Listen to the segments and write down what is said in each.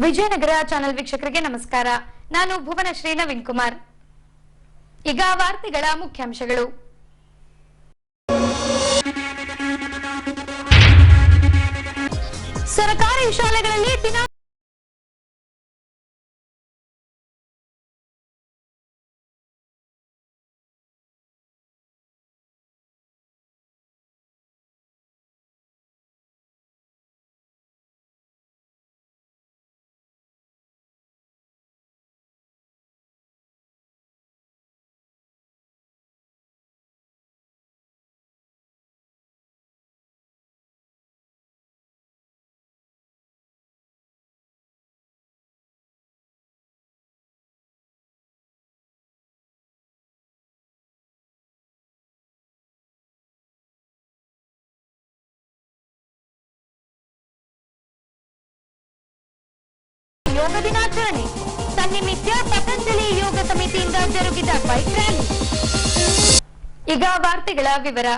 Vijayanagara channel ವೀಕ್ಷಕರಿಗೆ ನಮಸ್ಕಾರ. ನಾನು ಭುವನಶ್ರೀ ನವೀನ್ ಕುಮಾರ್. ಈಗ ವಾರ್ತೆಗಳ ಮುಖ್ಯಾಂಶಗಳು. ಸರ್ಕಾರಿ ಶಾಲೆಗಳಲ್ಲಿ ಯೋಗ ದಿನಾಚರಣೆ ತನ್ನಿಮಿತ್ತ ಪತಂಜಲಿ ಯೋಗ ಸಮಿತಿಯಿಂದ ಜರುಗಿದ ಬೈಕ್ ರ್ಯಾಲಿ. ಈಗ ವಾರ್ತೆಗಳ ವಿವರ.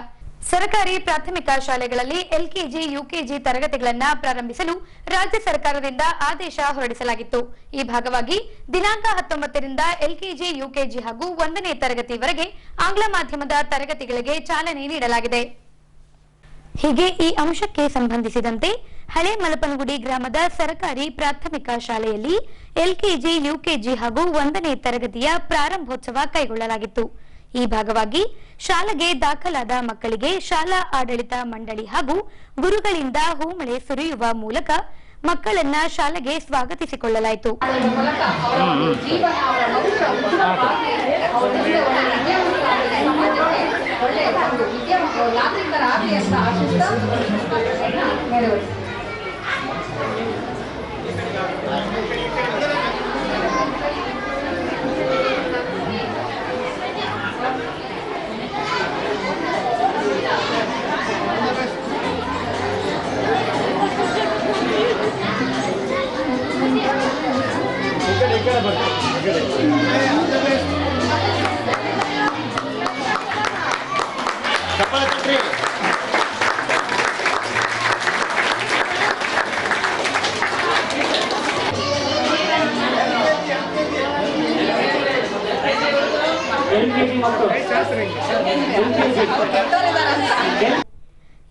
ಸರ್ಕಾರಿ ಪ್ರಾಥಮಿಕ ಶಾಲೆಗಳಲ್ಲಿ ಎಲ್ಕೆಜಿ ಯುಕೆಜಿ ತರಗತಿಗಳನ್ನು ಪ್ರಾರಂಭಿಸಲು ರಾಜ್ಯ ಸರ್ಕಾರದಿಂದ ಆದೇಶ ಹೊರಡಿಸಲಾಗಿತ್ತು. ಈ ಭಾಗವಾಗಿ ದಿನಾಂಕ 19ರಿಂದ ಎಲ್ಕೆಜಿ ಯುಕೆಜಿ ಹಾಗೂ 1ನೇ ತರಗತಿವರೆಗೆ ಆಂಗ್ಲ ಮಾಧ್ಯಮದ ತರಗತಿಗಳಿಗೆ ಚಾಲನೆ ನೀಡಲಾಗಿದೆ. ಹೀಗೆ ಈ ಅಂಶಕ್ಕೆ ಸಂಬಂಧಿಸಿದಂತೆ ಹಳೆ ಮಲಪನಗುಡಿ ಗ್ರಾಮದ ಸರ್ಕಾರಿ ಪ್ರಾಥಮಿಕ ಶಾಲೆಯಲ್ಲಿ ಎಲ್ಕೆಜಿ ಯುಕೆಜಿ ಹಾಗೂ 1ನೇ ತರಗತಿಯ ಪ್ರಾರಂಭೋತ್ಸವ ಕೈಗೊಳ್ಳಲಾಗಿತ್ತು. ಈ ಭಾಗವಾಗಿ ಶಾಲೆಗೆ ದಾಖಲಾದ ಮಕ್ಕಳಿಗೆ ಶಾಲಾ ಆಡಳಿತ ಮಂಡಳಿ ಹಾಗೂ ಗುರುಗಳಿಂದ ಹೂಮಳೆ ಸುರಿಯುವ ಮೂಲಕ ಮಕ್ಕಳನ್ನ ಶಾಲೆಗೆ ಸ್ವಾಗತಿಸಿಕೊಳ್ಳಲಾಯಿತು.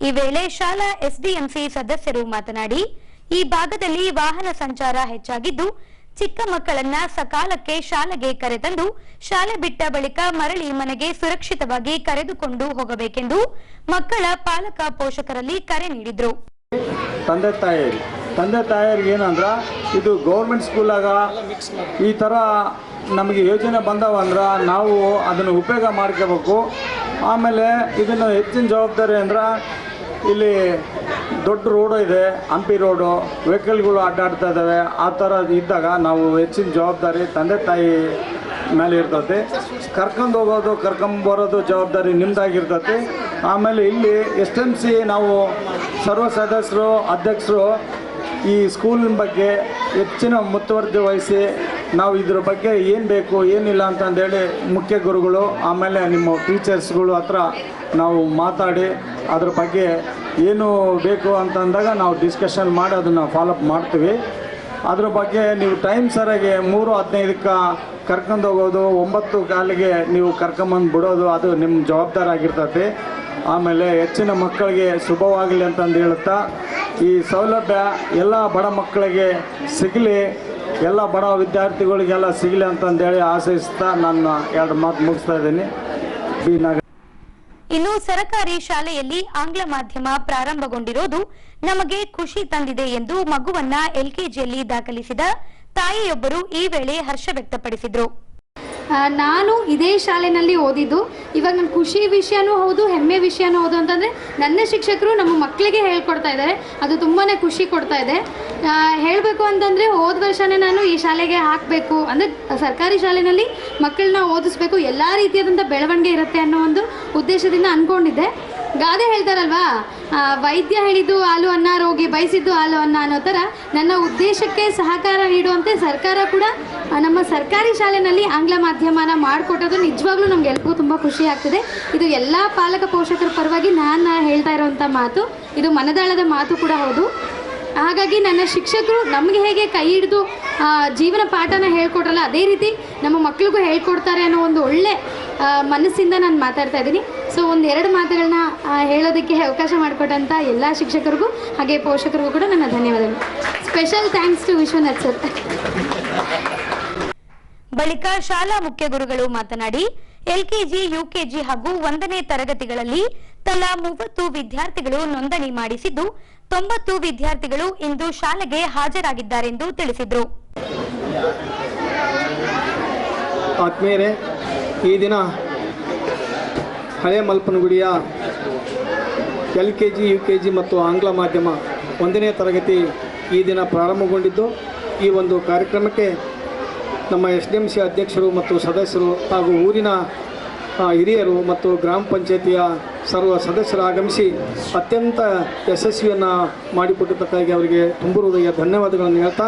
ಈ ವೇಳೆ ಶಾಲಾ ಎಸ್ಡಿಎಂಸಿ ಸದಸ್ಯರು ಮಾತನಾಡಿ, ಈ ಭಾಗದಲ್ಲಿ ವಾಹನ ಸಂಚಾರ ಹೆಚ್ಚಾಗಿದ್ದು ಚಿಕ್ಕ ಮಕ್ಕಳನ್ನ ಸಕಾಲಕ್ಕೆ ಶಾಲೆಗೆ ಕರೆತಂದು ಶಾಲೆ ಬಿಟ್ಟ ಬಳಿಕ ಮರಳಿ ಮನೆಗೆ ಸುರಕ್ಷಿತವಾಗಿ ಕರೆದುಕೊಂಡು ಹೋಗಬೇಕೆಂದು ಮಕ್ಕಳ ಪಾಲಕ ಪೋಷಕರಲ್ಲಿ ಕರೆ ನೀಡಿದ್ರು. ತಂದೆ ತಾಯಿಯರಿಗೆ ಏನಂದ್ರ ಇದು ಗೌರ್ಮೆಂಟ್ ಸ್ಕೂಲಾಗ ಈ ಥರ ನಮಗೆ ಯೋಜನೆ ಬಂದವಂದ್ರೆ ನಾವು ಅದನ್ನು ಉಪಯೋಗ ಮಾಡ್ಕೋಬೇಕು. ಆಮೇಲೆ ಇದನ್ನು ಹೆಚ್ಚಿನ ಜವಾಬ್ದಾರಿ ಅಂದ್ರೆ ಇಲ್ಲಿ ದೊಡ್ಡ ರೋಡು ಇದೆ, ಹಂಪಿ ರೋಡು, ವೆಹಿಕಲ್ಗಳು ಅಡ್ಡಾಡ್ತಾ ಇದ್ದಾವೆ. ಆ ಥರ ಇದ್ದಾಗ ನಾವು ಹೆಚ್ಚಿನ ಜವಾಬ್ದಾರಿ ತಂದೆ ತಾಯಿ ಮೇಲೆ ಇರ್ತೈತಿ. ಕರ್ಕೊಂಡು ಹೋಗೋದು ಕರ್ಕೊಂಬರೋದು ಜವಾಬ್ದಾರಿ ನಿಮ್ಮದಾಗಿರ್ತೈತಿ. ಆಮೇಲೆ ಇಲ್ಲಿ SMC ನಾವು ಸರ್ವ ಸದಸ್ಯರು ಅಧ್ಯಕ್ಷರು ಈ ಸ್ಕೂಲಿನ ಬಗ್ಗೆ ಹೆಚ್ಚಿನ ಮುತುವರ್ಜಿ ವಹಿಸಿ ನಾವು ಇದ್ರ ಬಗ್ಗೆ ಏನು ಬೇಕು ಏನಿಲ್ಲ ಅಂತಂದೇಳಿ ಮುಖ್ಯ ಗುರುಗಳು ಆಮೇಲೆ ನಿಮ್ಮ ಟೀಚರ್ಸ್ಗಳು ಹತ್ರ ನಾವು ಮಾತಾಡಿ ಅದ್ರ ಬಗ್ಗೆ ಏನು ಬೇಕು ಅಂತಂದಾಗ ನಾವು ಡಿಸ್ಕಷನ್ ಮಾಡಿ ಅದನ್ನು ಫಾಲೋಅಪ್ ಮಾಡ್ತೀವಿ. ಅದ್ರ ಬಗ್ಗೆ ನೀವು ಟೈಮ್ ಸರಿಯಾಗಿ 3:15ಕ್ಕೆ ಕರ್ಕೊಂಡು ಹೋಗೋದು, 9 ಕಾಲಿಗೆ ನೀವು ಕರ್ಕೊಂಬಂದು ಬಿಡೋದು ಅದು ನಿಮ್ಮ ಜವಾಬ್ದಾರಿ ಆಗಿರ್ತೈತಿ. ಆಮೇಲೆ ಹೆಚ್ಚಿನ ಮಕ್ಕಳಿಗೆ ಶುಭವಾಗಲಿ ಅಂತಂದು ಹೇಳುತ್ತಾ ಈ ಸೌಲಭ್ಯ ಎಲ್ಲ ಬಡ ಮಕ್ಕಳಿಗೆ ಸಿಗಲಿ, ಎಲ್ಲ ಬಡ ವಿದ್ಯಾರ್ಥಿಗಳಿಗೆಲ್ಲ ಸಿಗಲಿ ಅಂತಂದೇಳಿ ಆಶಯಿಸ್ತಾ ನಾನು 2 ಮಾತು ಮುಗಿಸ್ತಾ ಇದ್ದೀನಿ. ಇನ್ನು ಸರ್ಕಾರಿ ಶಾಲೆಯಲ್ಲಿ ಆಂಗ್ಲ ಮಾಧ್ಯಮ ಪ್ರಾರಂಭಗೊಂಡಿರೋದು ನಮಗೆ ಖುಷಿ ತಂದಿದೆ ಎಂದು ಮಗುವನ್ನ ಎಲ್ಕೆಜಿಯಲ್ಲಿ ದಾಖಲಿಸಿದ ತಾಯಿಯೊಬ್ಬರು ಈ ವೇಳೆ ಹರ್ಷ ವ್ಯಕ್ತಪಡಿಸಿದರು. ನಾನು ಇದೇ ಶಾಲೆಯಲ್ಲಿ ಓದಿದ್ದು. ಇವಾಗ ನನ್ನ ಖುಷಿ ವಿಷಯನೂ ಹೌದು, ಹೆಮ್ಮೆ ವಿಷಯನೂ ಹೌದು. ಅಂತಂದರೆ ನನ್ನ ಶಿಕ್ಷಕರು ನಮ್ಮ ಮಕ್ಕಳಿಗೆ ಹೇಳ್ಕೊಡ್ತಾ ಇದ್ದಾರೆ, ಅದು ತುಂಬಾ ಖುಷಿ ಕೊಡ್ತಾ ಇದೆ. ಹೇಳಬೇಕು ಅಂತಂದರೆ ಹೋದ ವರ್ಷವೇ ನಾನು ಈ ಶಾಲೆಗೆ ಹಾಕಬೇಕು ಅಂದರೆ ಸರ್ಕಾರಿ ಶಾಲೆಯಲ್ಲಿ ಮಕ್ಕಳನ್ನ ಓದಿಸ್ಬೇಕು, ಎಲ್ಲ ರೀತಿಯಾದಂಥ ಬೆಳವಣಿಗೆ ಇರುತ್ತೆ ಅನ್ನೋ ಒಂದು ಉದ್ದೇಶದಿಂದ ಅಂದ್ಕೊಂಡಿದ್ದೆ. ಗಾದೆ ಹೇಳ್ತಾರಲ್ವಾ, ವೈದ್ಯ ಹೇಳಿದ್ದು ಹಾಲು ಅನ್ನ, ರೋಗಿ ಬಯಸಿದ್ದು ಹಾಲು ಅನ್ನ ಅನ್ನೋ ಥರ ನನ್ನ ಉದ್ದೇಶಕ್ಕೆ ಸಹಕಾರ ನೀಡುವಂತೆ ಸರ್ಕಾರ ಕೂಡ ನಮ್ಮ ಸರ್ಕಾರಿ ಶಾಲೆಯಲ್ಲಿ ಆಂಗ್ಲ ಮಾಧ್ಯಮನ ಮಾಡಿಕೊಟ್ಟೋದು ನಿಜವಾಗ್ಲೂ ನಮಗೆಲ್ಲರಿಗೂ ತುಂಬ ಖುಷಿ ಆಗ್ತಿದೆ. ಇದು ಎಲ್ಲ ಪಾಲಕ ಪೋಷಕರ ಪರವಾಗಿ ನಾನು ಹೇಳ್ತಾ ಇರೋವಂಥ ಮಾತು, ಇದು ಮನದಾಳದ ಮಾತು ಕೂಡ ಹೌದು. ಹಾಗಾಗಿ ನನ್ನ ಶಿಕ್ಷಕರು ನಮಗೆ ಹೇಗೆ ಕೈ ಹಿಡಿದು ಜೀವನ ಪಾಠನ ಹೇಳ್ಕೊಟ್ರಲ್ಲ ಅದೇ ರೀತಿ ನಮ್ಮ ಮಕ್ಳಿಗೂ ಹೇಳ್ಕೊಡ್ತಾರೆ ಅನ್ನೋ ಒಂದು ಒಳ್ಳೆ ಮನಸ್ಸಿಂದ ನಾನು ಮಾತಾಡ್ತಾ ಇದ್ದೀನಿ. ಸೊ ಒಂದೆರಡು ಮಾತುಗಳನ್ನ ಹೇಳೋದಕ್ಕೆ ಅವಕಾಶ ಮಾಡಿಕೊಟ್ಟಂಥ ಎಲ್ಲ ಶಿಕ್ಷಕರಿಗೂ ಹಾಗೆ ಪೋಷಕರಿಗೂ ಕೂಡ ನನ್ನ ಧನ್ಯವಾದಗಳು. Special thanks to Vishwanath sir. ಬಳಿಕ ಶಾಲಾ ಮುಖ್ಯ ಗುರುಗಳು ಮಾತನಾಡಿ ಎಲ್ಕೆಜಿ, ಯುಕೆಜಿ ಹಾಗೂ 1ನೇ ತರಗತಿಗಳಲ್ಲಿ ತಲಾ 30 ವಿದ್ಯಾರ್ಥಿಗಳು ನೋಂದಣಿ ಮಾಡಿಸಿದ್ದು 90 ವಿದ್ಯಾರ್ಥಿಗಳು ಇಂದು ಶಾಲೆಗೆ ಹಾಜರಾಗಿದ್ದಾರೆಂದು ತಿಳಿಸಿದರು. ಆತ್ಮೀಯರೇ, ಈ ದಿನ ಹಳೆ ಮಲ್ಪನಗುಡಿಯ LKG, UKG ಮತ್ತು ಆಂಗ್ಲ ಮಾಧ್ಯಮ 1ನೇ ತರಗತಿ ಈ ದಿನ ಪ್ರಾರಂಭಗೊಂಡಿದ್ದು, ಈ ಒಂದು ಕಾರ್ಯಕ್ರಮಕ್ಕೆ ನಮ್ಮ SDMC ಅಧ್ಯಕ್ಷರು ಮತ್ತು ಸದಸ್ಯರು ಹಾಗೂ ಊರಿನ ಹಿರಿಯರು ಮತ್ತು ಗ್ರಾಮ ಪಂಚಾಯತಿಯ ಸರ್ವ ಸದಸ್ಯರು ಆಗಮಿಸಿ ಅತ್ಯಂತ ಯಶಸ್ವಿಯನ್ನು ಮಾಡಿಕೊಟ್ಟಿದ್ದಕ್ಕಾಗಿ ಅವರಿಗೆ ತುಂಬ ಹೃದಯ ಧನ್ಯವಾದಗಳನ್ನು ಹೇಳ್ತಾ,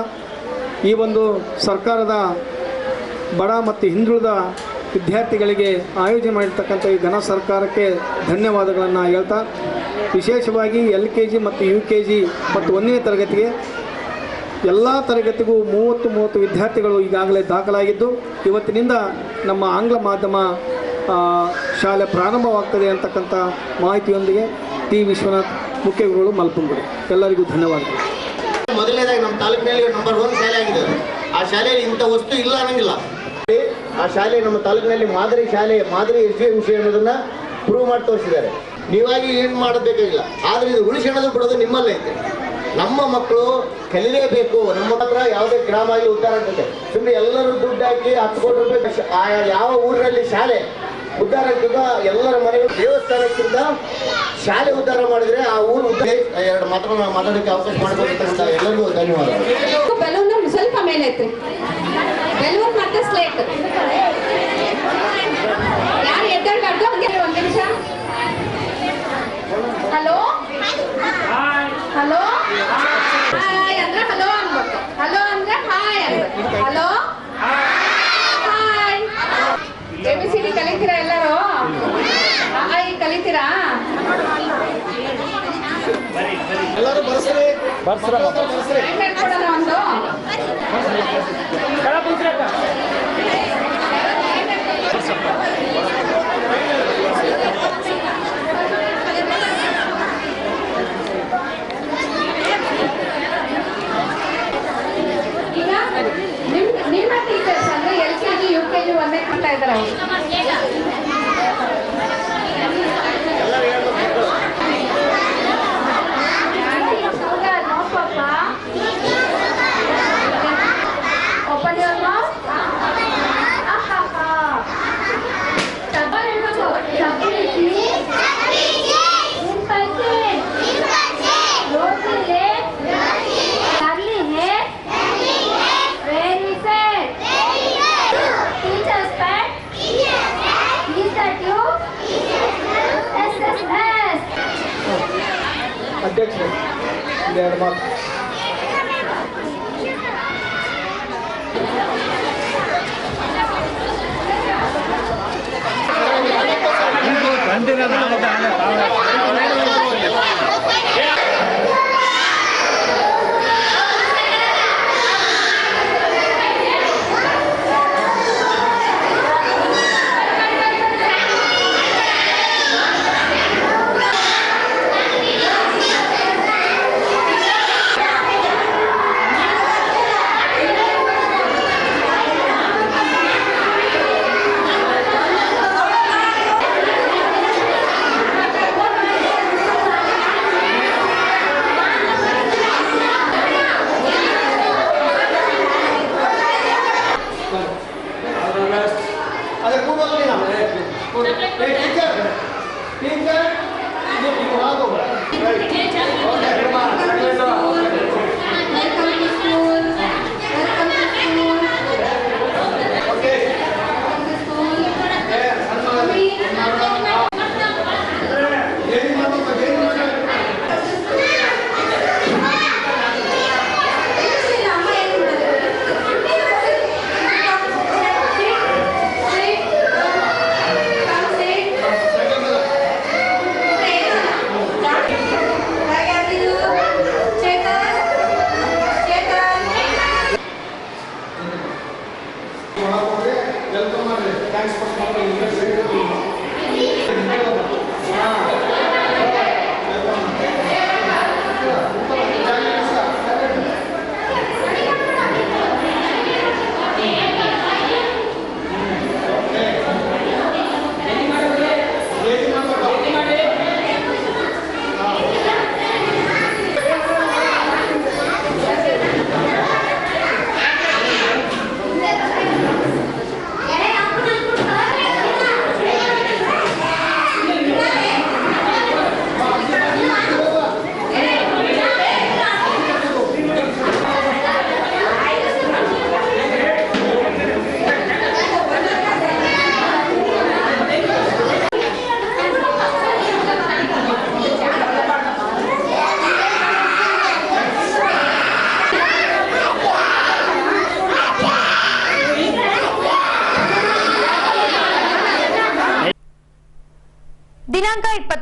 ಈ ಒಂದು ಸರ್ಕಾರದ ಬಡ ಮತ್ತು ಹಿಂದುಳಿದ ವಿದ್ಯಾರ್ಥಿಗಳಿಗೆ ಆಯೋಜನೆ ಮಾಡಿರ್ತಕ್ಕಂಥ ಈ ಘನ ಸರ್ಕಾರಕ್ಕೆ ಧನ್ಯವಾದಗಳನ್ನು ಹೇಳ್ತಾ, ವಿಶೇಷವಾಗಿ LKG ಮತ್ತು UKG ಮತ್ತು 1ನೇ ತರಗತಿಗೆ ಎಲ್ಲ ತರಗತಿಗೂ 30 ವಿದ್ಯಾರ್ಥಿಗಳು ಈಗಾಗಲೇ ದಾಖಲಾಗಿದ್ದು, ಇವತ್ತಿನಿಂದ ನಮ್ಮ ಆಂಗ್ಲ ಮಾಧ್ಯಮ ಶಾಲೆ ಪ್ರಾರಂಭವಾಗ್ತದೆ ಅಂತಕ್ಕಂಥ ಮಾಹಿತಿಯೊಂದಿಗೆ ಟಿ ವಿಶ್ವನಾಥ್, ಮುಖ್ಯ ಗುರುಗಳು, ಮಲ್ಪನಗುಡಿ. ಎಲ್ಲರಿಗೂ ಧನ್ಯವಾದಗಳು. ಮೊದಲನೇದಾಗಿ ನಮ್ಮ ತಾಲೂಕಿನಲ್ಲಿ ನಂಬರ್ 1 ಶಾಲೆ ಆಗಿದೆ. ಆ ಶಾಲೆಯಲ್ಲಿ ಇಂಥ ವಸ್ತು ಇಲ್ಲ ಅನ್ನಂಗಿಲ್ಲ. ಆ ಶಾಲೆ ನಮ್ಮ ತಾಲೂಕಿನಲ್ಲಿ ಮಾದರಿ ಶಾಲೆ, ಮಾದರಿ SDMC ಅನ್ನೋದನ್ನ ಪ್ರೂವ್ ಮಾಡಿ ತೋರಿಸಿದ್ದಾರೆ. ನೀವಾಗಿ ಏನು ಮಾಡಬೇಕಾಗಿಲ್ಲ, ಆದರೆ ಇದು ಉಳಿಸೋದು ಬಿಡೋದು ನಿಮ್ಮಲ್ಲೇ ಐತೆ. ನಮ್ಮ ಮಕ್ಕಳು ಕಲಿಯಲೇಬೇಕು. ನಮ್ಮ ಹತ್ರ ಯಾವುದೇ ಗ್ರಾಮ ಆಗಲಿ ಉದ್ಧಾರ ಆಗ್ತದೆ. ಸುಮ್ಮನೆ ಎಲ್ಲರೂ ದುಡ್ಡು ಹಾಕಿ 10 ಕೋಟಿ ರೂಪಾಯಿ ಯಾವ ಊರಿನಲ್ಲಿ ಶಾಲೆ ಉದ್ಧಾರ ಆಗ್ತದೋ ಎಲ್ಲರ ಮನೆಗಳು ದೇವಸ್ಥಾನಕ್ಕಿಂತ ಶಾಲೆ ಉದ್ಧಾರ ಮಾಡಿದ್ರೆ ಆ ಊರು ಉದ್ಧಾರ. 2 ಮಾತನ್ನು ಮಾತಾಡೋಕ್ಕೆ ಅವಕಾಶ ಮಾಡಿಕೊಟ್ಟಿರ್ತಕ್ಕಂಥ ಎಲ್ಲರಿಗೂ ಧನ್ಯವಾದಗಳು. ಬೆಲೂನ್ ಸ್ವಲ್ಪ ಮೇಲೆ ಐತ್ರಿ, ಬೆಲೂನ್ ಮತ್ತೆ ಸ್ಲೇಟ್. ಯಾರು ಎದ್ದೇಳ್ಬಾರ್ದು, ಹಂಗೆ 1 ನಿಮಿಷ. ಹಲೋ ಹಲೋ ಹಾಯ್ ಅಂದ್ರೆ ಹಲೋ ಅನ್ಬೇಕು, ಹಲೋ ಅಂದ್ರೆ ಹಾಯ್ ಅನ್ಬೇಕು. Hello hi. ABCD ಕಲಿತೀರಾ ಎಲ್ಲರೂ? ಕಲಿತೀರಾ? ಎಲ್ಲರೂ ಬರ್ಸ್ರಿ ಹೇಳ್ಕೊಡೋಣ ಒಂದು. ನಿಮ್ಮ ಟೀಚರ್ಸ್ ಅಂದ್ರೆ LKG, UKG 1ನೇ ಕೊಡ್ತಾ ಇದ್ದಾರೆ ಅವರು. Open your mouth. ಅಧ್ಯಕ್ಷರು 2 ಮಾತು.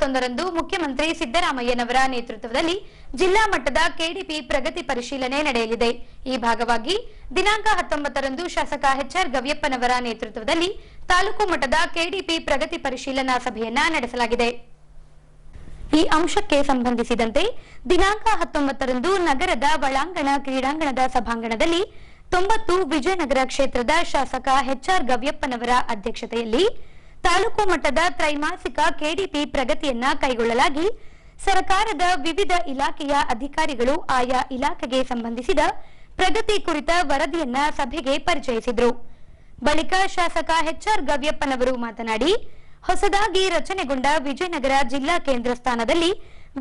21ರಂದು ಮುಖ್ಯಮಂತ್ರಿ ಸಿದ್ದರಾಮಯ್ಯನವರ ನೇತೃತ್ವದಲ್ಲಿ ಜಿಲ್ಲಾ ಮಟ್ಟದ ಕೆಡಿಪಿ ಪ್ರಗತಿ ಪರಿಶೀಲನೆ ನಡೆಯಲಿದೆ. ಈ ಭಾಗವಾಗಿ ದಿನಾಂಕ 19ರಂದು ಶಾಸಕ ಎಚ್ಆರ್ ಗವ್ಯಪ್ಪನವರ ನೇತೃತ್ವದಲ್ಲಿ ತಾಲೂಕು ಮಟ್ಟದ ಕೆಡಿಪಿ ಪ್ರಗತಿ ಪರಿಶೀಲನಾ ಸಭೆಯನ್ನ ನಡೆಸಲಾಗಿದೆ. ಈ ಅಂಶಕ್ಕೆ ಸಂಬಂಧಿಸಿದಂತೆ ದಿನಾಂಕ 19ರಂದು ನಗರದ ಒಳಾಂಗಣ ಕ್ರೀಡಾಂಗಣದ ಸಭಾಂಗಣದಲ್ಲಿ 90 ವಿಜಯನಗರ ಕ್ಷೇತ್ರದ ಶಾಸಕ ಎಚ್ಆರ್ ಗವ್ಯಪ್ಪನವರ ಅಧ್ಯಕ್ಷತೆಯಲ್ಲಿ ತಾಲೂಕು ಮಟ್ಟದ ತ್ರೈಮಾಸಿಕ ಕೆಡಿಪಿ ಪ್ರಗತಿಯನ್ನ ಕೈಗೊಳ್ಳಲಾಗಿ ಸರ್ಕಾರದ ವಿವಿಧ ಇಲಾಖೆಯ ಅಧಿಕಾರಿಗಳು ಆಯಾ ಇಲಾಖೆಗೆ ಸಂಬಂಧಿಸಿದ ಪ್ರಗತಿ ಕುರಿತ ವರದಿಯನ್ನ ಸಭೆಗೆ ಪರಿಚಯಿಸಿದರು. ಬಳಿಕ ಶಾಸಕ ಎಚ್ಆರ್ ಗವ್ಯಪ್ಪನವರು ಮಾತನಾಡಿ, ಹೊಸದಾಗಿ ರಚನೆಗೊಂಡ ವಿಜಯನಗರ ಜಿಲ್ಲಾ ಕೇಂದ್ರ ಸ್ಥಾನದಲ್ಲಿ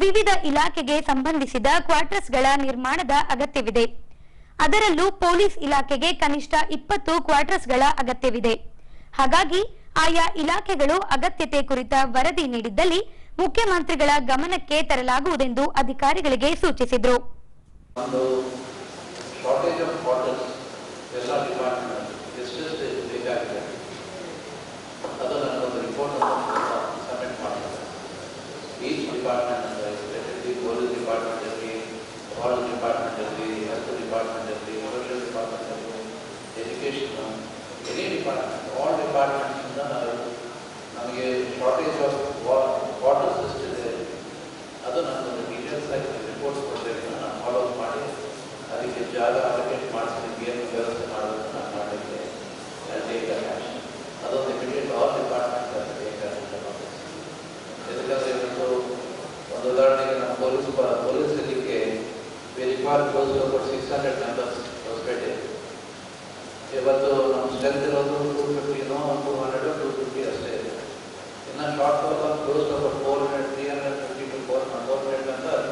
ವಿವಿಧ ಇಲಾಖೆಗೆ ಸಂಬಂಧಿಸಿದ ಕ್ವಾರ್ಟರ್ಸ್ಗಳ ನಿರ್ಮಾಣದ ಅಗತ್ಯವಿದೆ. ಅದರಲ್ಲೂ ಪೊಲೀಸ್ ಇಲಾಖೆಗೆ ಕನಿಷ್ಠ 20 ಕ್ವಾರ್ಟರ್ಸ್ಗಳ ಅಗತ್ಯವಿದೆ. ಹಾಗಾಗಿ ಆಯಾ ಇಲಾಖೆಗಳು ಅಗತ್ಯತೆ ಕುರಿತ ವರದಿ ನೀಡಿದ್ದಲ್ಲಿ ಮುಖ್ಯಮಂತ್ರಿಗಳ ಗಮನಕ್ಕೆ ತರಲಾಗುವುದೆಂದು ಅಧಿಕಾರಿಗಳಿಗೆ ಸೂಚಿಸಿದರು. ನಮಗೆ ಶಾರ್ಟೇಜ್ ಆಫ್ ವಾಟರ್ ಸಿಸ್ಟಮ್ ಇದೆ, ಅದು ನನ್ನೊಂದು ಡೀಟೇಲ್ಸ್ ಆಗಿ ರಿಪೋರ್ಟ್ಸ್ ಕೊಡಬೇಕು. ನಾನು ಫಾಲೋ ಮಾಡಿ ಅದಕ್ಕೆ ಜಾಗ ಅಲೋಕೇಟ್ ಮಾಡಿಸಲಿಕ್ಕೆ ಏನು ವ್ಯವಸ್ಥೆ ಮಾಡೋದನ್ನು ನಾನು ಮಾಡಲಿಕ್ಕೆ ಅದೊಂದು ಇಮಿಡಿಯೇಟ್ ಆಲ್ ಡಿಪಾರ್ಟ್ಮೆಂಟ್ ಯಾಕಂದರೆ ಒಂದು ಉದಾಹರಣೆಗೆ ನಮ್ಮ ಪೊಲೀಸ್ ಇರಲಿಕ್ಕೆ we require close to about 600 members Hosapete. ಇವತ್ತು ನಮ್ಮ ಸ್ಟ್ರೆಂತ್ ಇರೋದು 250 200 250 ಅಷ್ಟೇ ಇದೆ. ಇನ್ನು short close to about 400 350 to 400 member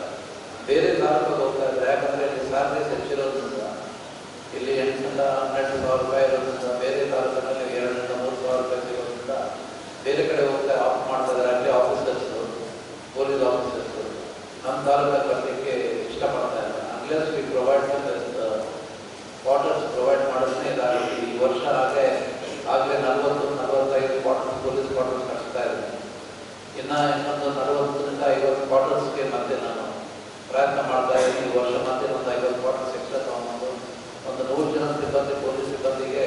ಬೇರೆ ತಾಲೂಕಿಗೆ ಹೋಗ್ತಾ ಇದ್ದಾರೆ. ಯಾಕಂದರೆ ಇಲ್ಲಿ ಸ್ಯಾಲರೀಸ್ ಹೆಚ್ಚಿರೋದ್ರಿಂದ, ಇಲ್ಲಿ 800-12,000 ರೂಪಾಯಿ ಇರೋದ್ರಿಂದ, ಬೇರೆ ತಾಲೂಕಿನಲ್ಲಿ 2,000-3,000 ರೂಪಾಯಿ ಸಿಗೋದ್ರಿಂದ ಬೇರೆ ಕಡೆ ಹೋಗ್ತಾ ಆಫ್ ಮಾಡ್ತಾ ಇದ್ದಾರೆ. ಅಲ್ಲಿ ಆಫೀಸರ್ಸು, ಪೊಲೀಸ್ ಆಫೀಸರ್ಸು ನಮ್ಮ ತಾಲೂಕಲ್ಲಿ ಬರಲಿಕ್ಕೆ ಇಷ್ಟಪಡ್ತಾ ಇದ್ದಾರೆ. Unless we provide quarters provide ಮಾಡೋದನ್ನೇ ಇದಾಗುತ್ತೆ. ಈ ವರ್ಷ ಆಗಲೇ 40-45 ಕ್ವಾರ್ಟರ್ಸ್ ಪೊಲೀಸ್ ಕ್ವಾರ್ಟರ್ಸ್ ಕಳಿಸ್ತಾ ಇದ್ದಾರೆ. ಇನ್ನೊಂದು 40-50 ಕ್ವಾರ್ಟರ್ಸ್ಗೆ ಮತ್ತೆ ನಾನು ಪ್ರಯತ್ನ ಮಾಡ್ತಾ ಇದ್ದೀನಿ. ಈ ವರ್ಷ ಮತ್ತೆ ಒಂದು 50 ಕ್ವಾರ್ಟರ್ಸ್ ಎಕ್ಸ್ಟ್ರಾ ತಗೊಂಡು ಒಂದು 100 ಜನ ಸಿಬ್ಬಂದಿ, ಪೊಲೀಸ್ ಸಿಬ್ಬಂದಿಗೆ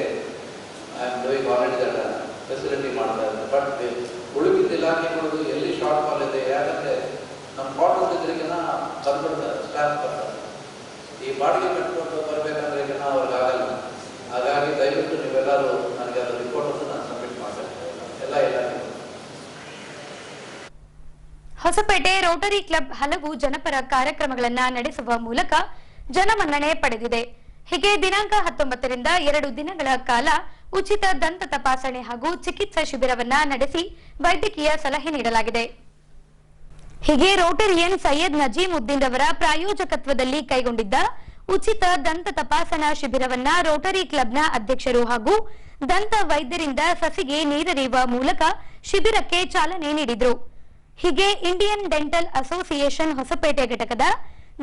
I am doing already that facility ಮಾಡ್ತಾ ಇದ್ದಾರೆ. ಬಟ್ ಉಳಿದ ಇಲಾಖೆಗಳು ಎಲ್ಲಿ ಶಾರ್ಟ್ ಫಾಲ್ ಇದೆ, ಯಾಕಂದರೆ ನಮ್ಮ ಕ್ವಾರ್ಟರ್ಸ್ ಇದ್ರಿಗಿನ ಬಂದ್ಬಿಡ್ತಾರೆ, ಸ್ಟಾಫ್ ಬರ್ತಾರೆ. ಈ ಬಾಡಿಗೆ ಕಟ್ಕೊಂಡು ಬರಬೇಕಂದ್ರೆ ಈಗ ಅವ್ರಿಗೆ ಆಗಲ್ಲ. ಹಾಗಾಗಿ ದಯವಿಟ್ಟು ನೀವೆಲ್ಲರೂ ನನಗೆ ಅದರ ರಿಪೋರ್ಟನ್ನು ನಾನು ಸಬ್ಮಿಟ್ ಮಾಡಬೇಕು ಎಲ್ಲ ಇಲಾಖೆಗಳು. ಹೊಸಪೇಟೆ ರೋಟರಿ ಕ್ಲಬ್ ಹಲವು ಜನಪರ ಕಾರ್ಯಕ್ರಮಗಳನ್ನು ನಡೆಸುವ ಮೂಲಕ ಜನಮನ್ನಣೆ ಪಡೆದಿದೆ. ಹೀಗೆ ದಿನಾಂಕ 19ರಿಂದ 2 ದಿನಗಳ ಕಾಲ ಉಚಿತ ದಂತ ತಪಾಸಣೆ ಹಾಗೂ ಚಿಕಿತ್ಸಾ ಶಿಬಿರವನ್ನ ನಡೆಸಿ ವೈದ್ಯಕೀಯ ಸಲಹೆ ನೀಡಲಾಗಿದೆ. ಹೀಗೆ ರೋಟರಿಯನ್ ಸೈಯದ್ ನಜೀಮುದ್ದೀನ್ ಅವರ ಪ್ರಾಯೋಜಕತ್ವದಲ್ಲಿ ಕೈಗೊಂಡಿದ್ದ ಉಚಿತ ದಂತ ತಪಾಸಣಾ ಶಿಬಿರವನ್ನ ರೋಟರಿ ಕ್ಲಬ್ನ ಅಧ್ಯಕ್ಷರು ಹಾಗೂ ದಂತ ವೈದ್ಯರಿಂದ ಸಸಿಗೆ ನೀರೆರೆಯುವ ಮೂಲಕ ಶಿಬಿರಕ್ಕೆ ಚಾಲನೆ ನೀಡಿದರು. ಹೀಗೆ ಇಂಡಿಯನ್ ಡೆಂಟಲ್ ಅಸೋಸಿಯೇಷನ್ ಹೊಸಪೇಟೆ ಘಟಕದ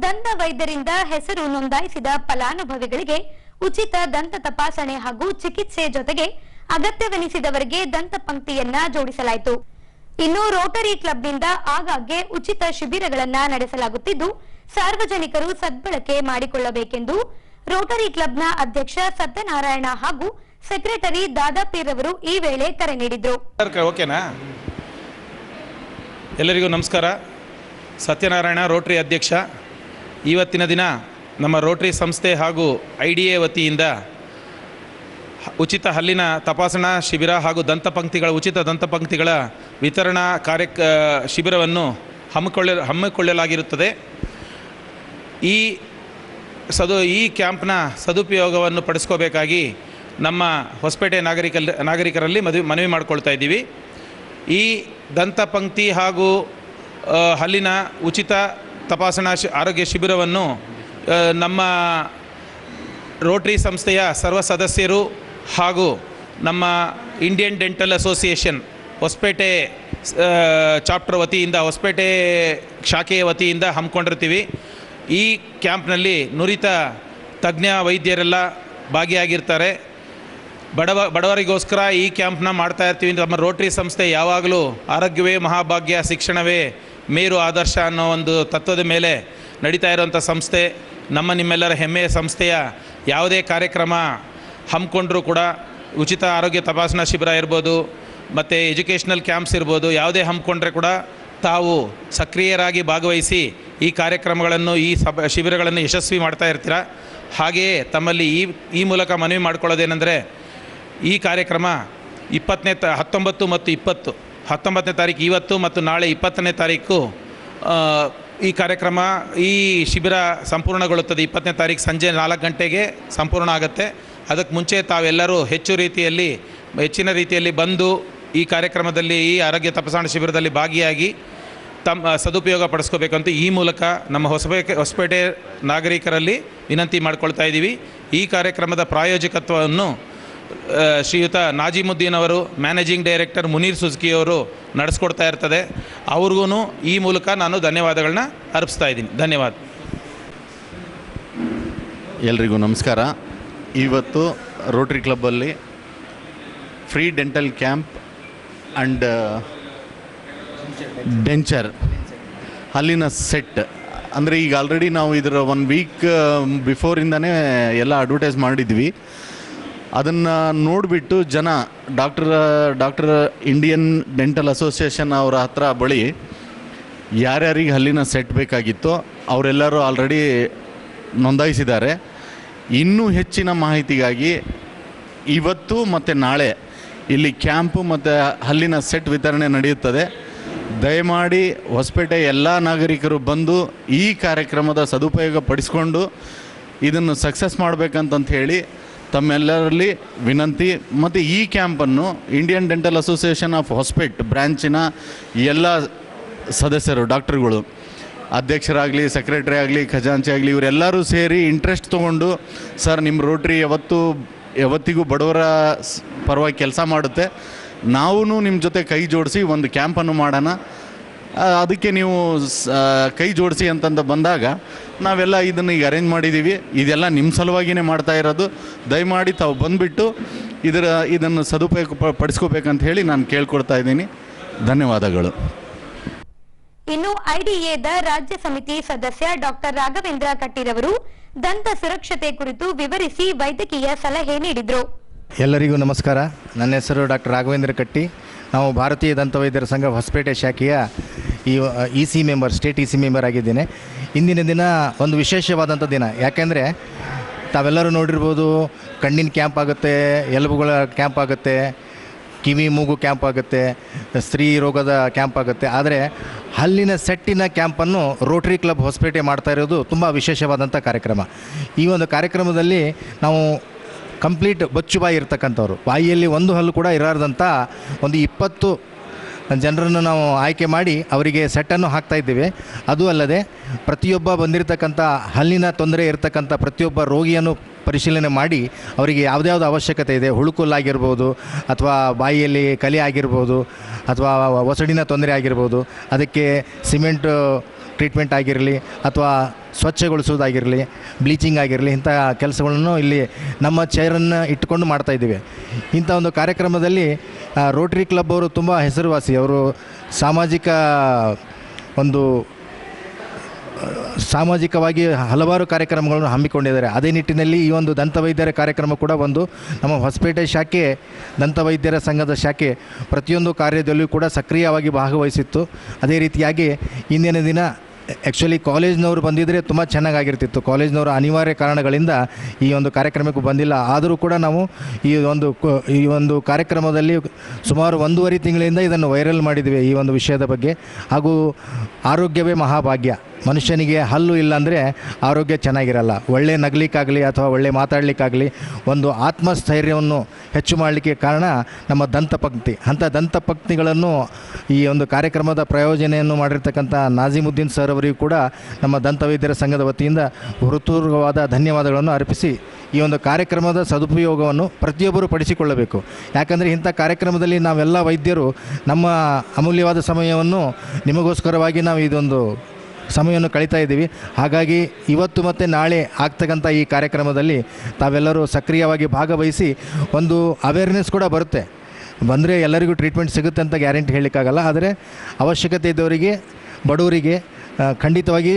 ದಂತ ವೈದ್ಯರಿಂದ ಹೆಸರು ನೋಂದಾಯಿಸಿದ ಫಲಾನುಭವಿಗಳಿಗೆ ಉಚಿತ ದಂತ ತಪಾಸಣೆ ಹಾಗೂ ಚಿಕಿತ್ಸೆ ಜೊತೆಗೆ ಅಗತ್ಯವೆನಿಸಿದವರಿಗೆ ದಂತ ಪಂಕ್ತಿಯನ್ನ ಜೋಡಿಸಲಾಯಿತು. ಇನ್ನು ರೋಟರಿ ಕ್ಲಬ್ನಿಂದ ಆಗಾಗ್ಗೆ ಉಚಿತ ಶಿಬಿರಗಳನ್ನ ನಡೆಸಲಾಗುತ್ತಿದ್ದು, ಸಾರ್ವಜನಿಕರು ಸದ್ಬಳಕೆ ಮಾಡಿಕೊಳ್ಳಬೇಕೆಂದು ರೋಟರಿ ಕ್ಲಬ್ನ ಅಧ್ಯಕ್ಷ ಸತ್ಯನಾರಾಯಣ ಹಾಗೂ ಸೆಕ್ರೆಟರಿ ದಾದಾಪೀರ್ ಅವರು ಈ ವೇಳೆ ಕರೆ ನೀಡಿದರು. ಓಕೆನಾ? ಎಲ್ಲರಿಗೂ ನಮಸ್ಕಾರ. ಸತ್ಯನಾರಾಯಣ, ರೋಟರಿ ಅಧ್ಯಕ್ಷ. ಇವತ್ತಿನ ದಿನ ನಮ್ಮ ರೋಟರಿ ಸಂಸ್ಥೆ ಹಾಗೂ IDA ವತಿಯಿಂದ ಉಚಿತ ಹಲ್ಲಿನ ತಪಾಸಣಾ ಶಿಬಿರ ಹಾಗೂ ಉಚಿತ ದಂತಪಂಕ್ತಿಗಳ ವಿತರಣಾ ಶಿಬಿರವನ್ನು ಹಮ್ಮಿಕೊಳ್ಳಲಾಗಿರುತ್ತದೆ. ಈ ಕ್ಯಾಂಪ್ನ ಸದುಪಯೋಗವನ್ನು ಪಡಿಸ್ಕೋಬೇಕಾಗಿ ನಮ್ಮ ಹೊಸಪೇಟೆ ನಾಗರಿಕರಲ್ಲಿ ಮನವಿ ಮಾಡಿಕೊಳ್ತಾ ಇದ್ದೀವಿ. ಈ ದಂತಪಂಕ್ತಿ ಹಾಗೂ ಹಲ್ಲಿನ ಉಚಿತ ತಪಾಸಣಾ ಆರೋಗ್ಯ ಶಿಬಿರವನ್ನು ನಮ್ಮ ರೋಟರಿ ಸಂಸ್ಥೆಯ ಸರ್ವ ಸದಸ್ಯರು ಹಾಗೂ ನಮ್ಮ Indian dental association Hosapete chapter ವತಿಯಿಂದ, ಹೊಸಪೇಟೆ ಶಾಖೆಯ ವತಿಯಿಂದ ಹಮ್ಮಿಕೊಂಡಿರ್ತೀವಿ. ಈ ಕ್ಯಾಂಪ್ನಲ್ಲಿ ನುರಿತ ತಜ್ಞ ವೈದ್ಯರೆಲ್ಲ ಭಾಗಿಯಾಗಿರ್ತಾರೆ. ಬಡವರಿಗೋಸ್ಕರ ಈ ಕ್ಯಾಂಪ್ನ ಮಾಡ್ತಾ ಇರ್ತೀವಿ. ನಮ್ಮ ರೋಟ್ರಿ ಸಂಸ್ಥೆ ಯಾವಾಗಲೂ ಆರೋಗ್ಯವೇ ಮಹಾಭಾಗ್ಯ, ಶಿಕ್ಷಣವೇ ಮೇರು ಆದರ್ಶ ಅನ್ನೋ ಒಂದು ತತ್ವದ ಮೇಲೆ ನಡೀತಾ ಇರೋಂಥ ಸಂಸ್ಥೆ. ನಿಮ್ಮೆಲ್ಲರ ಹೆಮ್ಮೆಯ ಸಂಸ್ಥೆಯ ಯಾವುದೇ ಕಾರ್ಯಕ್ರಮ ಹಮ್ಮಿಕೊಂಡ್ರೂ ಕೂಡ ಉಚಿತ ಆರೋಗ್ಯ ತಪಾಸಣಾ ಶಿಬಿರ ಇರ್ಬೋದು, ಮತ್ತು ಎಜುಕೇಷ್ನಲ್ ಕ್ಯಾಂಪ್ಸ್ ಇರ್ಬೋದು, ಯಾವುದೇ ಹಮ್ಮಿಕೊಂಡ್ರೆ ಕೂಡ ತಾವು ಸಕ್ರಿಯರಾಗಿ ಭಾಗವಹಿಸಿ ಈ ಕಾರ್ಯಕ್ರಮಗಳನ್ನು, ಈ ಶಿಬಿರಗಳನ್ನು ಯಶಸ್ವಿ ಮಾಡ್ತಾ ಇರ್ತೀರ. ಹಾಗೆಯೇ ತಮ್ಮಲ್ಲಿ ಈ ಮೂಲಕ ಮನವಿ ಮಾಡ್ಕೊಳ್ಳೋದೇನೆಂದರೆ, ಈ ಕಾರ್ಯಕ್ರಮ 19 ಮತ್ತು 20, 19ನೇ ತಾರೀಕು ಇವತ್ತು ಮತ್ತು ನಾಳೆ 20ನೇ ತಾರೀಕು ಈ ಕಾರ್ಯಕ್ರಮ, ಈ ಶಿಬಿರ ಸಂಪೂರ್ಣಗೊಳ್ಳುತ್ತದೆ. 20ನೇ ತಾರೀಕು ಸಂಜೆ 4 ಗಂಟೆಗೆ ಸಂಪೂರ್ಣ ಆಗುತ್ತೆ. ಅದಕ್ಕೆ ಮುಂಚೆ ತಾವೆಲ್ಲರೂ ಹೆಚ್ಚಿನ ರೀತಿಯಲ್ಲಿ ಬಂದು ಈ ಕಾರ್ಯಕ್ರಮದಲ್ಲಿ, ಈ ಆರೋಗ್ಯ ತಪಾಸಣಾ ಶಿಬಿರದಲ್ಲಿ ಭಾಗಿಯಾಗಿ ತಮ್ಮ ಸದುಪಯೋಗ ಪಡಿಸ್ಕೋಬೇಕಂತ ಈ ಮೂಲಕ ನಮ್ಮ ಹೊಸಪೇಟೆ ನಾಗರಿಕರಲ್ಲಿ ವಿನಂತಿ ಮಾಡ್ಕೊಳ್ತಾ ಇದ್ದೀವಿ. ಈ ಕಾರ್ಯಕ್ರಮದ ಪ್ರಾಯೋಜಕತ್ವವನ್ನು ಶ್ರೀಯುತ ನಾಜಿಮುದ್ದೀನ್ ಅವರು, ಮ್ಯಾನೇಜಿಂಗ್ ಡೈರೆಕ್ಟರ್ ಮುನೀರ್ ಸುಜ್ಕಿ ಅವರು ನಡೆಸ್ಕೊಡ್ತಾ ಇರ್ತದೆ. ಅವ್ರಿಗೂ ಈ ಮೂಲಕ ನಾನು ಧನ್ಯವಾದಗಳನ್ನ ಅರ್ಪಿಸ್ತಾ ಇದ್ದೀನಿ. ಧನ್ಯವಾದ. ಎಲ್ರಿಗೂ ನಮಸ್ಕಾರ. ಇವತ್ತು ರೋಟ್ರಿ ಕ್ಲಬ್ಬಲ್ಲಿ free dental camp and denture ಹಲ್ಲಿನ ಸೆಟ್ ಅಂದರೆ ಈಗ ಆಲ್ರೆಡಿ ನಾವು ಇದರ 1 ವೀಕ್ ಬಿಫೋರಿಂದನೇ ಎಲ್ಲ ಅಡ್ವರ್ಟೈಸ್ ಮಾಡಿದ್ವಿ. ಅದನ್ನು ನೋಡಿಬಿಟ್ಟು ಜನ ಡಾಕ್ಟರ್ ಇಂಡಿಯನ್ ಡೆಂಟಲ್ ಅಸೋಸಿಯೇಷನ್ ಅವರ ಬಳಿ ಯಾರ್ಯಾರಿಗೆ ಹಲ್ಲಿನ ಸೆಟ್ ಬೇಕಾಗಿತ್ತೋ ಅವರೆಲ್ಲರೂ ಆಲ್ರೆಡಿ ನೋಂದಾಯಿಸಿದ್ದಾರೆ. ಇನ್ನೂ ಹೆಚ್ಚಿನ ಮಾಹಿತಿಗಾಗಿ ಇವತ್ತು ಮತ್ತು ನಾಳೆ ಇಲ್ಲಿ ಕ್ಯಾಂಪು ಮತ್ತು ಹಲ್ಲಿನ ಸೆಟ್ ವಿತರಣೆ ನಡೆಯುತ್ತದೆ. ದಯಮಾಡಿ ಹೊಸಪೇಟೆ ಎಲ್ಲ ನಾಗರಿಕರು ಬಂದು ಈ ಕಾರ್ಯಕ್ರಮದ ಸದುಪಯೋಗ ಪಡಿಸ್ಕೊಂಡು ಇದನ್ನು ಸಕ್ಸಸ್ ಮಾಡಬೇಕಂತ ಹೇಳಿ ತಮ್ಮೆಲ್ಲರಲ್ಲಿ ವಿನಂತಿ. ಮತ್ತು ಈ ಕ್ಯಾಂಪನ್ನು Indian dental Association of Hospete ಬ್ರ್ಯಾಂಚಿನ ಎಲ್ಲ ಸದಸ್ಯರು, ಡಾಕ್ಟರ್ಗಳು, ಅಧ್ಯಕ್ಷರಾಗಲಿ, ಸೆಕ್ರೆಟರಿ ಆಗಲಿ, ಖಜಾಂಚಿ ಆಗಲಿ, ಇವರೆಲ್ಲರೂ ಸೇರಿ ಇಂಟ್ರೆಸ್ಟ್ ತೊಗೊಂಡು, ಸರ್ ನಿಮ್ಮ ರೋಟ್ರಿ ಯಾವತ್ತಿಗೂ ಬಡವರ ಪರವಾಗಿ ಕೆಲಸ ಮಾಡುತ್ತೆ, ನಾವು ನಿಮ್ಮ ಜೊತೆ ಕೈ ಜೋಡಿಸಿ ಒಂದು ಕ್ಯಾಂಪನ್ನು ಮಾಡೋಣ, ಅದಕ್ಕೆ ನೀವು ಕೈ ಜೋಡಿಸಿ ಅಂತಂದು ಬಂದಾಗ ನಾವೆಲ್ಲ ಇದನ್ನು ಈಗ ಅರೇಂಜ್ ಮಾಡಿದ್ದೀವಿ. ಇದೆಲ್ಲ ನಿಮ್ಮ ಸಲುವಾಗಿಯೇ ಮಾಡ್ತಾ ಇರೋದು. ದಯಮಾಡಿ ತಾವು ಬಂದುಬಿಟ್ಟು ಇದನ್ನು ಸದುಪಯೋಗ ಪಡಿಸ್ಕೋಬೇಕಂತ ಹೇಳಿ ನಾನು ಕೇಳ್ಕೊಡ್ತಾ ಇದ್ದೀನಿ. ಧನ್ಯವಾದಗಳು. ಇನ್ನು ಐಡಿಎದ ರಾಜ್ಯ ಸಮಿತಿ ಸದಸ್ಯ ಡಾಕ್ಟರ್ ರಾಘವೇಂದ್ರ ಕಟ್ಟಿರವರು ದಂತ ಸುರಕ್ಷತೆ ಕುರಿತು ವಿವರಿಸಿ ವೈದ್ಯಕೀಯ ಸಲಹೆ ನೀಡಿದರು. ಎಲ್ಲರಿಗೂ ನಮಸ್ಕಾರ. ನನ್ನ ಹೆಸರು ಡಾಕ್ಟರ್ ರಾಘವೇಂದ್ರ ಕಟ್ಟಿ. ನಾವು ಭಾರತೀಯ ದಂತವೈದ್ಯರ ಸಂಘ ಹೊಸಪೇಟೆ ಶಾಖೆಯ ಸ್ಟೇಟ್ ಇ.ಸಿ. ಮೆಂಬರ್ ಆಗಿದ್ದೇನೆ. ಇಂದಿನ ದಿನ ಒಂದು ವಿಶೇಷವಾದಂಥ ದಿನ. ಯಾಕೆಂದರೆ ತಾವೆಲ್ಲರೂ ನೋಡಿರ್ಬೋದು, ಕಣ್ಣಿನ ಕ್ಯಾಂಪ್ ಆಗುತ್ತೆ, ಎಲುಬುಗಳ ಕ್ಯಾಂಪ್ ಆಗುತ್ತೆ, ಕಿವಿ ಮೂಗು ಕ್ಯಾಂಪ್ ಆಗುತ್ತೆ, ಸ್ತ್ರೀ ರೋಗದ ಕ್ಯಾಂಪ್ ಆಗುತ್ತೆ. ಆದರೆ ಹಲ್ಲಿನ ಸೆಟ್ಟಿನ ಕ್ಯಾಂಪನ್ನು ರೋಟರಿ ಕ್ಲಬ್ ಹೊಸಪೇಟೆ ಮಾಡ್ತಾ ಇರೋದು ತುಂಬ ವಿಶೇಷವಾದಂಥ ಕಾರ್ಯಕ್ರಮ. ಈ ಒಂದು ಕಾರ್ಯಕ್ರಮದಲ್ಲಿ ನಾವು ಕಂಪ್ಲೀಟ್ ಬಚ್ಚುಬಾಯಿ ಇರ್ತಕ್ಕಂಥವ್ರು, ಬಾಯಿಯಲ್ಲಿ ಒಂದು ಹಲ್ಲು ಕೂಡ ಇರಲಾರ್ದಂಥ ಒಂದು 20 ಜನರನ್ನು ನಾವು ಆಯ್ಕೆ ಮಾಡಿ ಅವರಿಗೆ ಸೆಟ್ಟನ್ನು ಹಾಕ್ತಾಯಿದ್ದೇವೆ. ಅದು ಅಲ್ಲದೆ ಪ್ರತಿಯೊಬ್ಬ ಬಂದಿರತಕ್ಕಂಥ ಹಲ್ಲಿನ ತೊಂದರೆ ಇರತಕ್ಕಂಥ ಪ್ರತಿಯೊಬ್ಬ ರೋಗಿಯನ್ನು ಪರಿಶೀಲನೆ ಮಾಡಿ ಅವರಿಗೆ ಯಾವುದ್ಯಾವುದು ಅವಶ್ಯಕತೆ ಇದೆ, ಹುಳುಕುಲ್ಲಾಗಿರ್ಬೋದು ಅಥವಾ ಬಾಯಿಯಲ್ಲಿ ಕಲೆ ಆಗಿರ್ಬೋದು ಅಥವಾ ಒಸಡಿನ ತೊಂದರೆ ಆಗಿರ್ಬೋದು, ಅದಕ್ಕೆ ಸಿಮೆಂಟ್ ಟ್ರೀಟ್ಮೆಂಟ್ ಆಗಿರಲಿ ಅಥವಾ ಸ್ವಚ್ಛಗೊಳಿಸೋದಾಗಿರಲಿ, ಬ್ಲೀಚಿಂಗ್ ಆಗಿರಲಿ, ಇಂಥ ಕೆಲಸಗಳನ್ನು ಇಲ್ಲಿ ನಮ್ಮ ಚೇರನ್ನು ಇಟ್ಟುಕೊಂಡು ಮಾಡ್ತಾಯಿದ್ದೀವಿ. ಇಂಥ ಒಂದು ಕಾರ್ಯಕ್ರಮದಲ್ಲಿ ರೋಟರಿ ಕ್ಲಬ್ ಅವರು ತುಂಬ ಹೆಸರುವಾಸಿ. ಅವರು ಸಾಮಾಜಿಕವಾಗಿ ಹಲವಾರು ಕಾರ್ಯಕ್ರಮಗಳನ್ನು ಹಮ್ಮಿಕೊಂಡಿದ್ದಾರೆ. ಅದೇ ನಿಟ್ಟಿನಲ್ಲಿ ಈ ಒಂದು ದಂತವೈದ್ಯರ ಕಾರ್ಯಕ್ರಮ ಕೂಡ ಒಂದು ನಮ್ಮ ಹೊಸಪೇಟೆ ಶಾಖೆ ದಂತವೈದ್ಯರ ಸಂಘದ ಶಾಖೆ ಪ್ರತಿಯೊಂದು ಕಾರ್ಯದಲ್ಲೂ ಕೂಡ ಸಕ್ರಿಯವಾಗಿ ಭಾಗವಹಿಸಿತ್ತು. ಅದೇ ರೀತಿಯಾಗಿ ಇಂದಿನ ದಿನ ಆ್ಯಕ್ಚುಲಿ ಕಾಲೇಜ್ನವರು ಬಂದಿದ್ದರೆ ತುಂಬ ಚೆನ್ನಾಗಾಗಿರ್ತಿತ್ತು. ಕಾಲೇಜ್ನವರು ಅನಿವಾರ್ಯ ಕಾರಣಗಳಿಂದ ಈ ಒಂದು ಕಾರ್ಯಕ್ರಮಕ್ಕೂ ಬಂದಿಲ್ಲ. ಆದರೂ ಕೂಡ ನಾವು ಈ ಒಂದು ಕಾರ್ಯಕ್ರಮದಲ್ಲಿ ಸುಮಾರು 1.5 ತಿಂಗಳಿಂದ ಇದನ್ನು ವೈರಲ್ ಮಾಡಿದ್ವಿ ಈ ಒಂದು ವಿಷಯದ ಬಗ್ಗೆ. ಹಾಗೂ ಆರೋಗ್ಯವೇ ಮಹಾಭಾಗ್ಯ. ಮನುಷ್ಯನಿಗೆ ಹಲ್ಲು ಇಲ್ಲಾಂದರೆ ಆರೋಗ್ಯ ಚೆನ್ನಾಗಿರಲ್ಲ. ಒಳ್ಳೆ ನಗಲಿಕ್ಕಾಗಲಿ ಅಥವಾ ಒಳ್ಳೆ ಮಾತಾಡಲಿಕ್ಕಾಗಲಿ ಒಂದು ಆತ್ಮಸ್ಥೈರ್ಯವನ್ನು ಹೆಚ್ಚು ಮಾಡಲಿಕ್ಕೆ ಕಾರಣ ನಮ್ಮ ದಂತಪಂಕ್ತಿ. ಅಂಥ ದಂತಪಂಕ್ತಿಗಳನ್ನು ಈ ಒಂದು ಕಾರ್ಯಕ್ರಮದ ಪ್ರಯೋಜನೆಯನ್ನು ಮಾಡಿರ್ತಕ್ಕಂಥ ನಾಜಿಮುದ್ದೀನ್ ಸರ್ ಅವರಿಗೂ ಕೂಡ ನಮ್ಮ ದಂತವೈದ್ಯರ ಸಂಘದ ವತಿಯಿಂದ ಹೃತ್ಪೂರ್ವಕವಾದ ಧನ್ಯವಾದಗಳನ್ನು ಅರ್ಪಿಸಿ ಈ ಒಂದು ಕಾರ್ಯಕ್ರಮದ ಸದುಪಯೋಗವನ್ನು ಪ್ರತಿಯೊಬ್ಬರು ಪಡಿಸಿಕೊಳ್ಳಬೇಕು. ಯಾಕಂದರೆ ಇಂಥ ಕಾರ್ಯಕ್ರಮದಲ್ಲಿ ನಾವೆಲ್ಲ ವೈದ್ಯರು ನಮ್ಮ ಅಮೂಲ್ಯವಾದ ಸಮಯವನ್ನು ನಿಮಗೋಸ್ಕರವಾಗಿ ನಾವು ಇದೊಂದು ಸಮಯವನ್ನು ಕಳೀತಾ ಇದ್ದೀವಿ. ಹಾಗಾಗಿ ಇವತ್ತು ಮತ್ತು ನಾಳೆ ಆಗ್ತಕ್ಕಂಥ ಈ ಕಾರ್ಯಕ್ರಮದಲ್ಲಿ ತಾವೆಲ್ಲರೂ ಸಕ್ರಿಯವಾಗಿ ಭಾಗವಹಿಸಿ ಒಂದು ಅವೇರ್ನೆಸ್ ಕೂಡ ಬರುತ್ತೆ. ಬಂದರೆ ಎಲ್ಲರಿಗೂ ಟ್ರೀಟ್ಮೆಂಟ್ ಸಿಗುತ್ತೆ ಅಂತ ಗ್ಯಾರಂಟಿ ಹೇಳಲಿಕ್ಕಾಗಲ್ಲ, ಆದರೆ ಅವಶ್ಯಕತೆ ಇದ್ದವರಿಗೆ, ಬಡವರಿಗೆ ಖಂಡಿತವಾಗಿ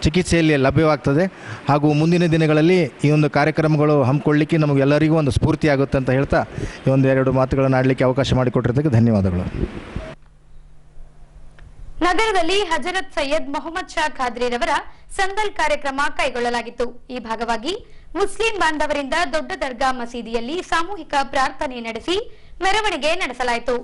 ಚಿಕಿತ್ಸೆಯಲ್ಲಿ ಲಭ್ಯವಾಗ್ತದೆ. ಹಾಗೂ ಮುಂದಿನ ದಿನಗಳಲ್ಲಿ ಈ ಒಂದು ಕಾರ್ಯಕ್ರಮಗಳು ಹಮ್ಮಿಕೊಳ್ಳಲಿಕ್ಕೆ ನಮಗೆಲ್ಲರಿಗೂ ಒಂದು ಸ್ಫೂರ್ತಿ ಆಗುತ್ತೆ ಅಂತ ಹೇಳ್ತಾ ಈ ಒಂದು 2 ಮಾತುಗಳನ್ನು ಆಡಲಿಕ್ಕೆ ಅವಕಾಶ ಮಾಡಿಕೊಟ್ಟಿದ್ದಕ್ಕೆ ಧನ್ಯವಾದಗಳು. ನಗರದಲ್ಲಿ ಹಜರತ್ ಸೈಯದ್ ಮೊಹಮ್ಮದ್ ಶಾ ಖಾದ್ರಿರವರ ಸಂದಲ್ ಕಾರ್ಯಕ್ರಮ ಕೈಗೊಳ್ಳಲಾಗಿತ್ತು. ಈ ಭಾಗವಾಗಿ ಮುಸ್ಲಿಂ ಬಾಂಧವರಿಂದ ದೊಡ್ಡ ದರ್ಗಾ ಮಸೀದಿಯಲ್ಲಿ ಸಾಮೂಹಿಕ ಪ್ರಾರ್ಥನೆ ನಡೆಸಿ ಮೆರವಣಿಗೆ ನಡೆಸಲಾಯಿತು.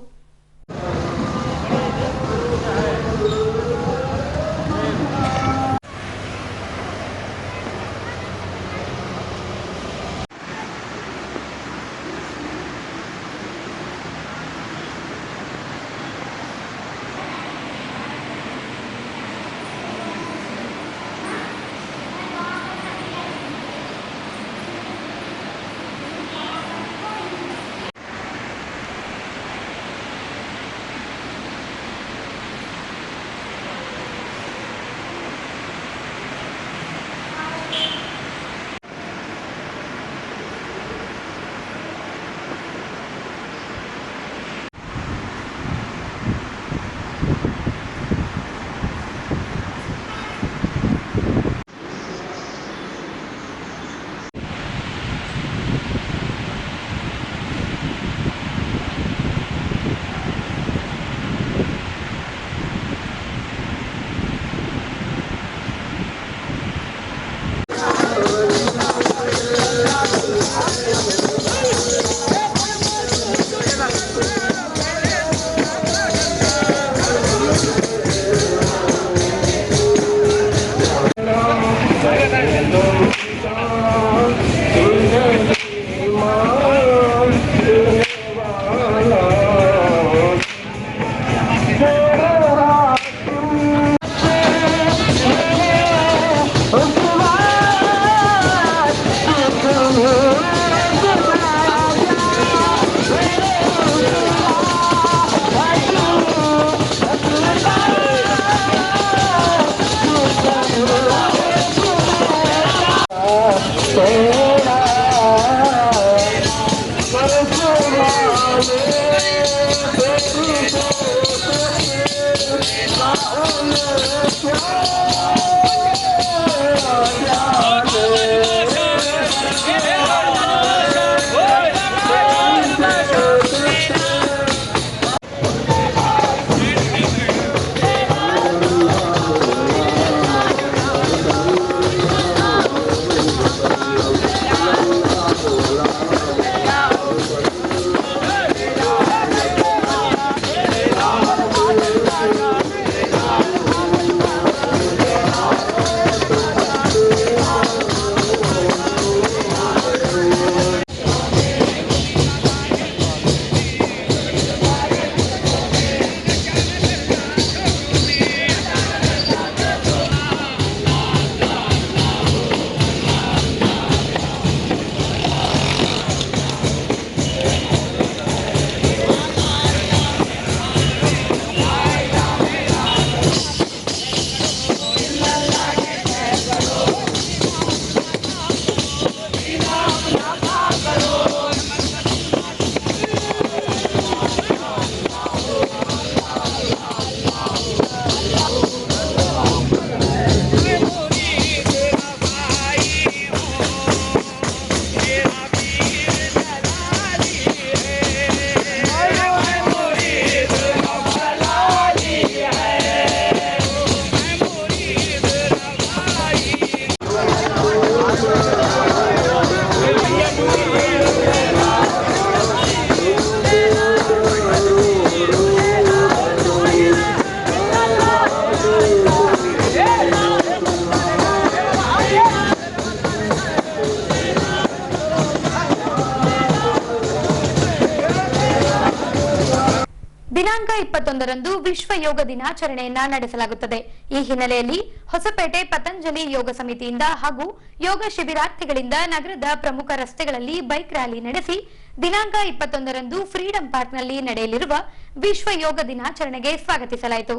ದಿನಾಂಕ 21ರಂದು ವಿಶ್ವ ಯೋಗ ದಿನಾಚರಣೆಯನ್ನ ನಡೆಸಲಾಗುತ್ತದೆ. ಈ ಹಿನ್ನೆಲೆಯಲ್ಲಿ ಹೊಸಪೇಟೆ ಪತಂಜಲಿ ಯೋಗ ಸಮಿತಿಯಿಂದ ಹಾಗೂ ಯೋಗ ಶಿಬಿರಾರ್ಥಿಗಳಿಂದ ನಗರದ ಪ್ರಮುಖ ರಸ್ತೆಗಳಲ್ಲಿ ಬೈಕ್ ರ್ಯಾಲಿ ನಡೆಸಿ ದಿನಾಂಕ 21ರಂದು ಫ್ರೀಡಂ ಪಾರ್ಕ್ನಲ್ಲಿ ನಡೆಯಲಿರುವ ವಿಶ್ವ ಯೋಗ ದಿನಾಚರಣೆಗೆ ಸ್ವಾಗತಿಸಲಾಯಿತು.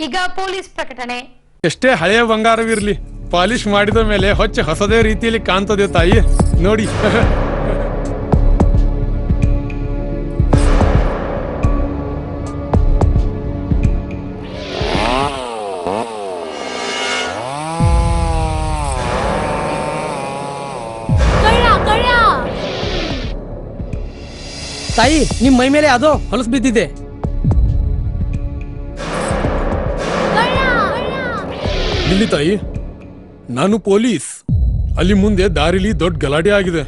ಈಗ ಪೊಲೀಸ್ ಪ್ರಕಟಣೆ. ಎಷ್ಟೇ ಹಳೆಯ ಬಂಗಾರವಿರ್ಲಿ, ಪಾಲಿಶ್ ಮಾಡಿದ ಮೇಲೆ ಹೊಸದೇ ರೀತಿಯಲ್ಲಿ ಕಾಣ್ತದೆ ತಾಯಿ, ನೋಡಿ. ತಾಯಿ, ನಿಮ್ ಮೈ ಮೇಲೆ ಅದೋ ಹೊಲಸು ಬಿದ್ದಿದೆ. ಇಲ್ಲಿ ತಾಯಿ, ನಾನು ಪೊಲೀಸ್. ಅಲ್ಲಿ ಮುಂದೆ ದಾರಿಲಿ ದೊಡ್ಡ ಗಲಾಟೆ ಆಗಿದೆ,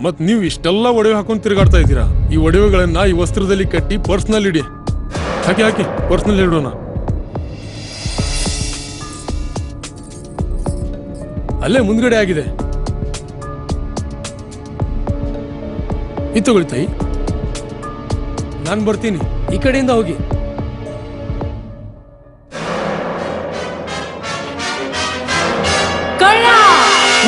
ಮತ್ ನೀವು ಇಷ್ಟೆಲ್ಲ ಒಡವೆ ಹಾಕೊಂಡು ತಿರುಗಾಡ್ತಾ ಇದ್ದೀರಾ. ಈ ಒಡವೆಗಳನ್ನ ಈ ವಸ್ತ್ರದಲ್ಲಿ ಕಟ್ಟಿ ಪರ್ಸ್ನಲ್ಲಿ ಇಡಿ. ಹಾಕಿ ಪರ್ಸ್ನಲ್ಲಿ ಇಡೋಣ. ಅಲ್ಲೇ ಮುಂದ್ಗಡೆ ಆಗಿದೆ. ಇದು ತಗೊಳ್ಳಿ ತಾಯಿ, ನಾನು ಬರ್ತೀನಿ. ಈ ಕಡೆಯಿಂದ ಹೋಗಿ.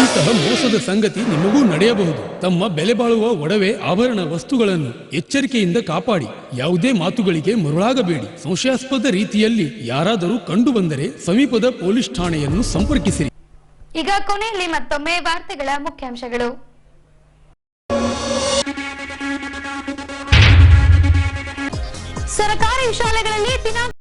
ಇಂತಹ ಮೋಸದ ಸಂಗತಿ ನಿಮಗೂ ನಡೆಯಬಹುದು. ತಮ್ಮ ಬೆಲೆ ಬಾಳುವ ಒಡವೆ ಆಭರಣ ವಸ್ತುಗಳನ್ನು ಎಚ್ಚರಿಕೆಯಿಂದ ಕಾಪಾಡಿ. ಯಾವುದೇ ಮಾತುಗಳಿಗೆ ಮರುಳಾಗಬೇಡಿ. ಸಂಶಯಾಸ್ಪದ ರೀತಿಯಲ್ಲಿ ಯಾರಾದರೂ ಕಂಡು ಬಂದರೆ ಸಮೀಪದ ಪೊಲೀಸ್ ಠಾಣೆಯನ್ನು ಸಂಪರ್ಕಿಸಿರಿ. ಈಗ ಕೊನೆಯಲ್ಲಿ ಮತ್ತೊಮ್ಮೆ ವಾರ್ತೆಗಳ ಮುಖ್ಯಾಂಶಗಳು. ಸರ್ಕಾರಿ ಶಾಲೆಗಳಲ್ಲಿ ದಿನಾಂಕ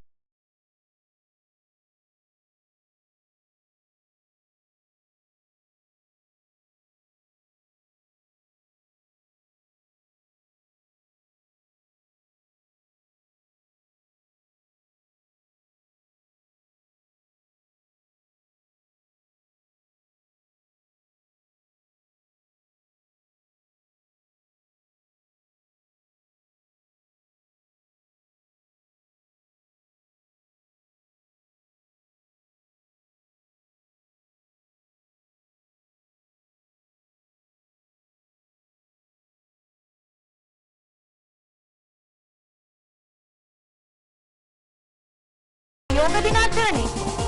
ಯೋಗ ದಿನಾಚರಣೆ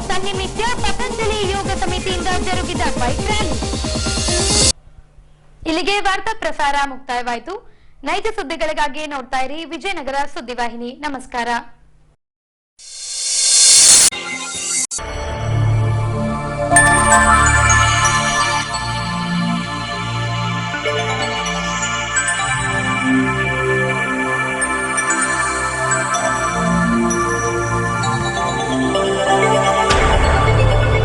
ಸನ್ನಿಮಿತ್ತ ಪತಂಜಲಿ ಯೋಗ ಸಮಿತಿಯಿಂದ ಜರುಗಿದ ಬೈಕ್ ರ್ಯಾಲಿ. ಇಲ್ಲಿಗೆ ವಾರ್ತಾ ಪ್ರಸಾರ ಮುಕ್ತಾಯವಾಯಿತು. ನೈಜ ಸುದ್ದಿಗಳಿಗಾಗಿ ನೋಡ್ತಾ ಇರಿ ವಿಜಯನಗರ ಸುದ್ದಿವಾಹಿನಿ. ನಮಸ್ಕಾರ.